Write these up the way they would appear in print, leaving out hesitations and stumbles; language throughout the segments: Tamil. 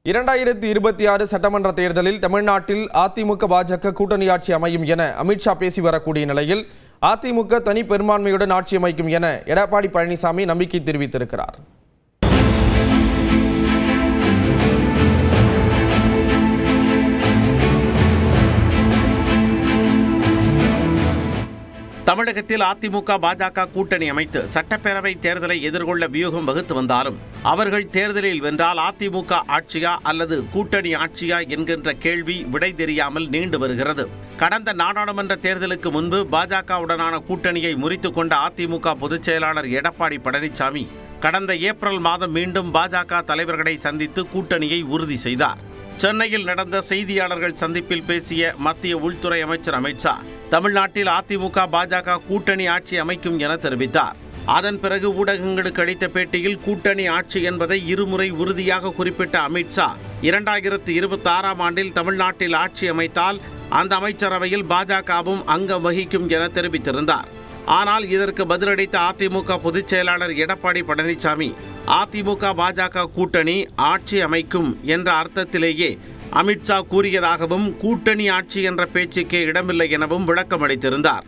2026 சட்டமன்ற தேர்தலில் தமிழ்நாட்டில் அதிமுக பாஜக கூட்டணி ஆட்சி அமையும் என அமித்ஷா பேசி வரக்கூடிய நிலையில் அதிமுக தனி பெரும்பான்மையுடன் ஆட்சி அமைக்கும் என எடப்பாடி பழனிசாமி நம்பிக்கை தெரிவித்திருக்கிறார். தமிழகத்தில் அதிமுக பாஜக கூட்டணி அமைத்து சட்டப்பேரவை தேர்தலை எதிர்கொள்ள வியூகம் வகுத்து வந்தாலும் அவர்கள் தேர்தலில் வென்றால் அதிமுக ஆட்சியா அல்லது கூட்டணி ஆட்சியா என்கின்ற கேள்வி விடை தெரியாமல் நீண்டு வருகிறது. கடந்த நாடாளுமன்ற தேர்தலுக்கு முன்பு பாஜகவுடனான கூட்டணியை முறித்துக் கொண்ட அதிமுக பொதுச் செயலாளர் எடப்பாடி பழனிசாமி கடந்த ஏப்ரல் மாதம் மீண்டும் பாஜக தலைவர்களை சந்தித்து கூட்டணியை உறுதி செய்தார். சென்னையில் நடந்த செய்தியாளர்கள் சந்திப்பில் பேசிய மத்திய உள்துறை அமைச்சர் அமித்ஷா தமிழ்நாட்டில் அதிமுக பாஜக கூட்டணி ஆட்சி அமைக்கும் என தெரிவித்தார். அதன் பிறகு ஊடகங்களுக்கு அளித்த பேட்டியில் கூட்டணி ஆட்சி என்பதை இருமுறை உறுதியாக குறிப்பிட்ட அமித்ஷா 2026ஆம் ஆண்டில் தமிழ்நாட்டில் ஆட்சி அமைத்தால் அந்த அமைச்சரவையில் பாஜகவும் அங்கம் வகிக்கும் என தெரிவித்திருந்தார். ஆனால் இதற்கு பதிலளித்த அதிமுக பொதுச் செயலாளர் எடப்பாடி பழனிசாமி அதிமுக பாஜக கூட்டணி ஆட்சி அமைக்கும் என்ற அர்த்தத்திலேயே அமித்ஷா கூறியதாகவும் கூட்டணி ஆட்சி என்ற பேச்சுக்கே இடமில்லை எனவும் விளக்கம் அளித்திருந்தார்.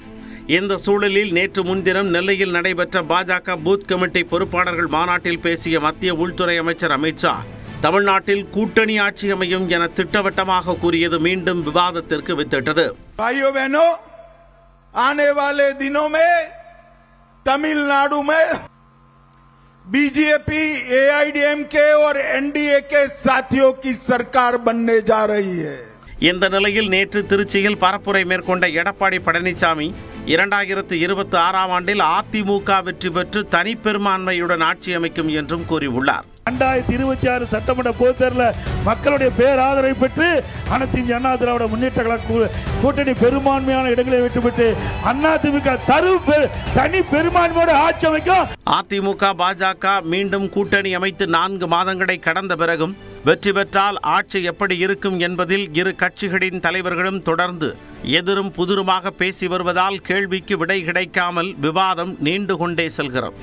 இந்த சூழலில் நேற்று முன்தினம் நெல்லையில் நடைபெற்ற பாஜக பூத் கமிட்டி பொறுப்பாளர்கள் மாநாட்டில் பேசிய மத்திய உள்துறை அமைச்சர் அமித்ஷா தமிழ்நாட்டில் கூட்டணி ஆட்சி அமையும் என திட்டவட்டமாக கூறியது மீண்டும் விவாதத்திற்கு வித்திட்டது. आने वाले दिनों में तमिलनाडु में बीजेपी, एआईडीएमके और एनडीए के साथियों की सरकार बनने जा रही है. இந்த நிலையில் நேற்று திருச்சியில் பரப்புரை மேற்கொண்ட எடப்பாடி பழனிசாமி 2026ஆம் ஆண்டில் அதிமுக வெற்றி பெற்று தனிப்பெரும்பான்மையுடன் ஆட்சி அமைக்கும் என்றும் கூறியுள்ளார். 2026 சட்டமன்ற பொதுத் தேர்தலில் மக்களுடைய பேராதரவை பெற்று அனைத்து இந்திய அண்ணா திராவிட முன்னேற்ற கழக கூட்டணி பெரும்பான்மையான இடங்களை வெற்றிபெற்று அதிமுக தனி பெரும்பான்மையோட ஆட்சி அமைக்கும். அதிமுக பாஜக மீண்டும் கூட்டணி அமைத்து 4 மாதங்களை கடந்த பிறகும் வெற்றி பெற்றால் ஆட்சி எப்படி இருக்கும் என்பதில் இரு கட்சிகளின் தலைவர்களும் தொடர்ந்து எதிரும் புதிருமாக பேசி வருவதால் கேள்விக்கு விடை கிடைக்காமல் விவாதம் நீண்டு கொண்டே செல்கிறது.